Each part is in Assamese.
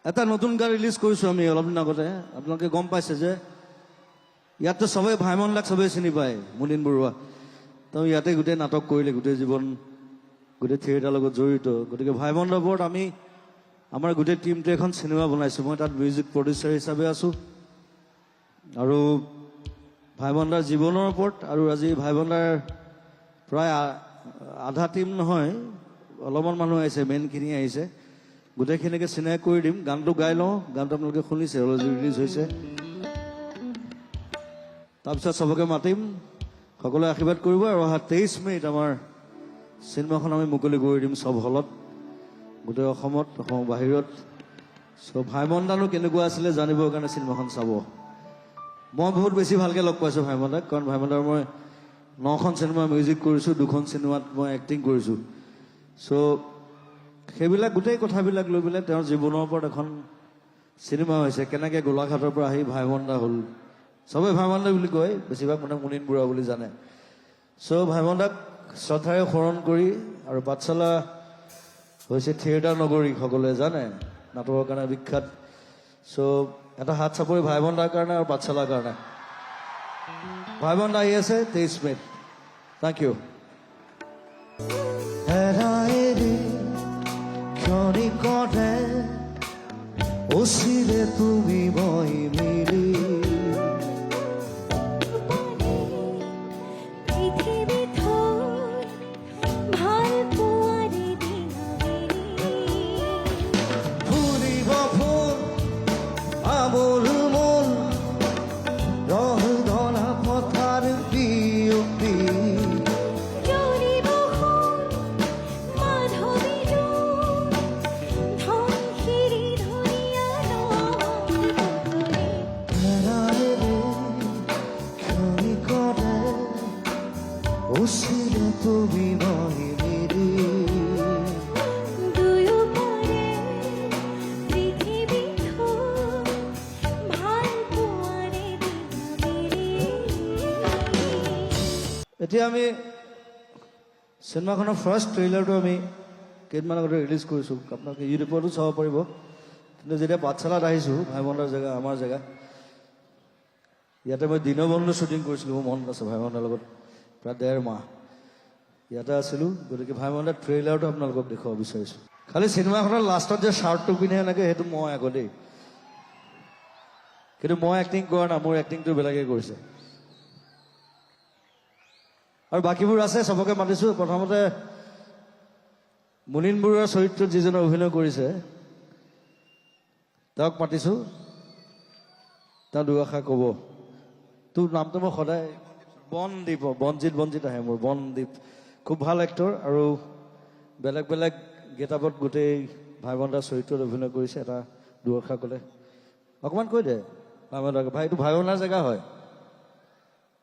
এটা নতুন গান ৰিলিজ কৰিছোঁ আমি অলপ দিন আগতে। আপোনালোকে গম পাইছে যে ইয়াততো চবেই ভাইমন দাক চবেই চিনি পায়, মুনীন বৰুৱা। তেওঁ ইয়াতে গোটেই নাটক কৰিলে, গোটেই জীৱন গোটেই থিয়েটাৰৰ লগত জড়িত। গতিকে ভাইমন দাৰ ওপৰত আমি আমাৰ গোটেই টীমটোৱে এখন চিনেমা বনাইছোঁ। মই তাত মিউজিক প্ৰডিউচাৰ হিচাপে আছোঁ। আৰু ভাইমন দাৰ জীৱনৰ ওপৰত, আৰু আজি ভাইমন দাৰ প্ৰায় আধা টীম নহয়, অলপমান মানুহ আহিছে, মেইনখিনি আহিছে। গোটেইখিনিকে চিনাকি কৰি দিম। গানটো গাই লওঁ, গানটো আপোনালোকে শুনিছে, অলৰেডি ৰিলিজ হৈছে। তাৰপিছত চবকে মাতিম, সকলোৱে আশীৰ্বাদ কৰিব। আৰু অহা 23 মে'ত আমাৰ চিনেমাখন আমি মুকলি কৰি দিম চব হলত, গোটেই অসমত, অসমৰ বাহিৰত। চ' ভাইমন দানো কেনেকুৱা আছিলে জানিবৰ কাৰণে চিনেমাখন চাব। মই বহুত বেছি ভালকৈ লগ পাইছোঁ ভাইমন দাক, কাৰণ ভাইমন দাৰ মই 9খন চিনেমা মিউজিক কৰিছোঁ, 2খন চিনেমাত মই এক্টিং কৰিছোঁ। চ' সেইবিলাক গোটেই কথাবিলাক লৈ পেলাই তেওঁৰ জীৱনৰ ওপৰত এখন চিনেমা হৈছে। কেনেকৈ গোলাঘাটৰ পৰা আহি ভাইমন দা হ'ল, চবেই ভাইমন দা বুলি কয়, বেছিভাগ মানে মুনীন বৰুৱা বুলি জানে। চ' ভাইমন দাক শ্ৰদ্ধাৰে সোঁৱৰণ কৰি, আৰু পাঠশালা হৈছে থিয়েটাৰ নগৰী, সকলোৱে জানে, নাটকৰ কাৰণে বিখ্যাত। চ' এটা হাত চাপৰি ভাইমন দাৰ কাৰণে আৰু পাঠশালাৰ কাৰণে। ভাইমন দা আহি আছে 23 মে'ত। Thank U. ক্ষণিকতে ওচিৰে তুমি মই মিলি, ফুৰিব ফুল আমোল মোল ৰহ ধৰা পথাৰ বিয়পি, ওচিৰে তুমি মই মিলি, এতিয়া আমি চিনেমাখনৰ ফাৰ্ষ্ট ট্ৰেইলাৰটো আমি কেইদিনমান আগতে ৰিলিজ কৰিছোঁ। আপোনালোকে ইউটিউবতো চাব পাৰিব। কিন্তু যেতিয়া পাঠশালাত আহিছোঁ, ভাইমন দাৰ জেগা, আমাৰ জেগা, ইয়াতে মই দীনবন্ধু শ্বুটিং কৰিছিলোঁ, মোৰ মনত আছে, ভাইমন দাৰ লগত প্ৰায় 1.5 মাহ ইয়াতে আছিলোঁ। গতিকে ভাইমন দাৰ ট্ৰেইলাৰটো আপোনালোকক দেখুৱাব বিচাৰিছোঁ। খালি চিনেমাখনৰ লাষ্টত যে শ্বাৰ্টটো পিন্ধে এনেকৈ, সেইটো মই আকৌ দেই, কিন্তু মই এক্টিং কৰা না, মোৰ এক্টিংটো বেলেগে কৰিছে। আৰু বাকীবোৰ আছে, চবকে মাতিছোঁ। প্ৰথমতে মুনীন বৰুৱাৰ চৰিত্ৰত যিজনে অভিনয় কৰিছে তেওঁক মাতিছোঁ, তেওঁ দুআষাৰ ক'ব। তোৰ নামটো মই সদায় বনদ্বীপ, বনজিত আহে মোৰ, বনদ্বীপ। খুব ভাল এক্টৰ, আৰু বেলেগ বেলেগ গেটআপত গোটেই ভাইমন দাৰ চৰিত্ৰত অভিনয় কৰিছে। এটা দুআষাৰ ক'লে অকণমান কৈ দে ভাইমন দাক। ভাই, এইটো ভাইমন দাৰ জেগা হয়।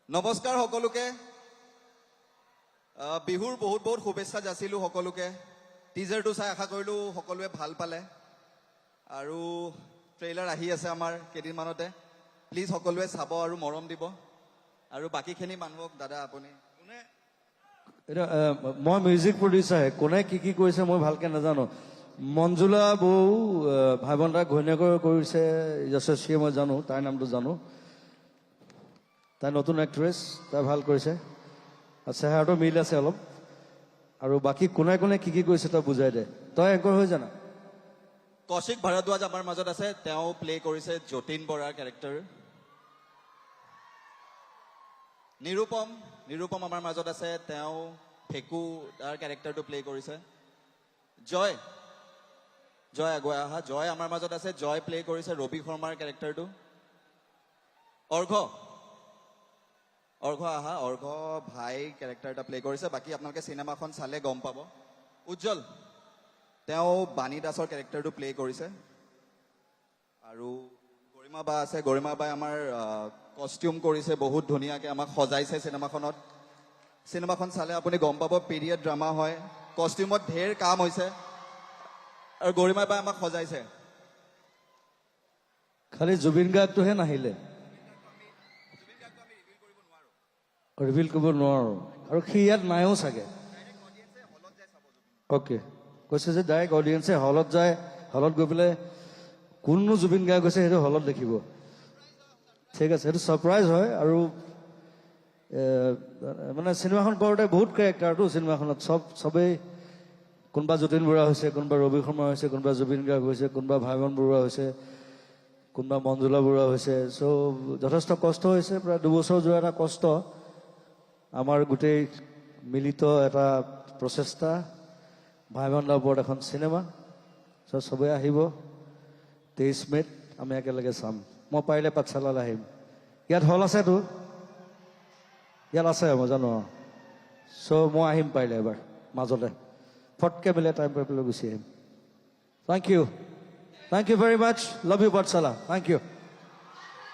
নমস্কাৰ সকলোকে, বিহুৰ বহুত বহুত শুভেচ্ছা যাচিলোঁ সকলোকে। টিজাৰটো চাই আশা কৰিলোঁ সকলোৱে ভাল পালে, আৰু ট্ৰেইলাৰ আহি আছে আমাৰ কেইদিনমানতে। প্লিজ সকলোৱে চাব আৰু মৰম দিব। আৰু বাকীখিনি মানুহক, দাদা আপুনি কোনে, এতিয়া মই মিউজিক প্ৰডিউচাৰহে, কোনে কি কি কৰিছে মই ভালকৈ নাজানো। মঞ্জুলা বৌ ভাইমন দাৰ ঘৈণীয়েকৰ কৰিছে, যশস্বীয়ে, মই জানো, তাইৰ নামটো জানো। তাই নতুন এক্ট্ৰেছ, তাই ভাল কৰিছে, আৰু চেহেৰাটো মিল আছে অলপ। আৰু বাকী কোনে কোনে কি কি কৰিছে তই বুজাই দে, তই এংকৰ হৈ জানা। কৌশিক ভাৰদ্বাজ আমাৰ মাজত আছে, তেওঁ প্লে কৰিছে যতীন বৰাৰ কেৰেক্টাৰ। নিৰুপম আমাৰ মাজত আছে, তেওঁ ফেকু তাৰ কেৰেক্টাৰটো প্লে কৰিছে। জয় আগুৱাই আহা, জয় আমাৰ মাজত আছে, জয় প্লে কৰিছে ৰবি শৰ্মাৰ কেৰেক্টাৰটো। অৰ্ঘ আহা, অৰ্ঘ ভাই কেৰেক্টাৰ এটা প্লে কৰিছে। বাকী আপোনালোকে চিনেমাখন চালে গম পাব। উজ্জ্বল, তেওঁ বাণী দাসৰ কেৰেক্টাৰটো প্লে কৰিছে। আৰু গৰিমা বা আছে, গৰিমা বাই আমাৰ কষ্টিউম কৰিছে, বহুত ধুনীয়াকৈ আমাক সজাইছে চিনেমাখনত। চিনেমাখন চালে আপুনি গম পাব, পিৰিয়ড ড্ৰামা হয়, কষ্টিউমত ঢেৰ কাম হৈছে, আৰু গৰিমা বাই আমাক সজাইছে। খালি জুবিন গাৰ্গটোহে নাহিলে, ৰিভিল কৰিব নোৱাৰোঁ, আৰু সি ইয়াত নাইও চাগে। অ'কে, কৈছে যে ডাইৰেক্ট অডিয়েঞ্চে হলত যায়, হলত গৈ পেলাই কোননো জুবিন গাৰ্গ গৈছে সেইটো হলত দেখিব ঠিক আছে সেইটো ছাৰপ্ৰাইজ হয় আৰু মানে চিনেমাখন কৰোঁতে বহুত কেৰেক্টাৰটো চিনেমাখনত চবেই কোনোবা যতীন বৰুৱা হৈছে কোনোবা ৰবি শৰ্মা হৈছে কোনোবা জুবিন গাৰ্গ হৈছে কোনোবা ভাইমন বৰুৱা হৈছে কোনোবা মঞ্জুলা বৰুৱা হৈছে চ' যথেষ্ট কষ্ট হৈছে প্ৰায় 2 বছৰ যোৱা এটা কষ্ট আমাৰ গোটেই মিলিত এটা প্ৰচেষ্টা ভাইমন দাৰ ওপৰত এখন চিনেমা চ' চবেই আহিব 23 মে'ত আমি একেলগে চাম মই পাৰিলে পাঠশালালৈ আহিম ইয়াত হল আছেতো ইয়াত আছে মই জানো চ' মই আহিম পাৰিলে এবাৰ মাজতে ফটকে মিলে টাইম পাই পেলাই গুচি আহিম thank you very much love you Pathshala thank U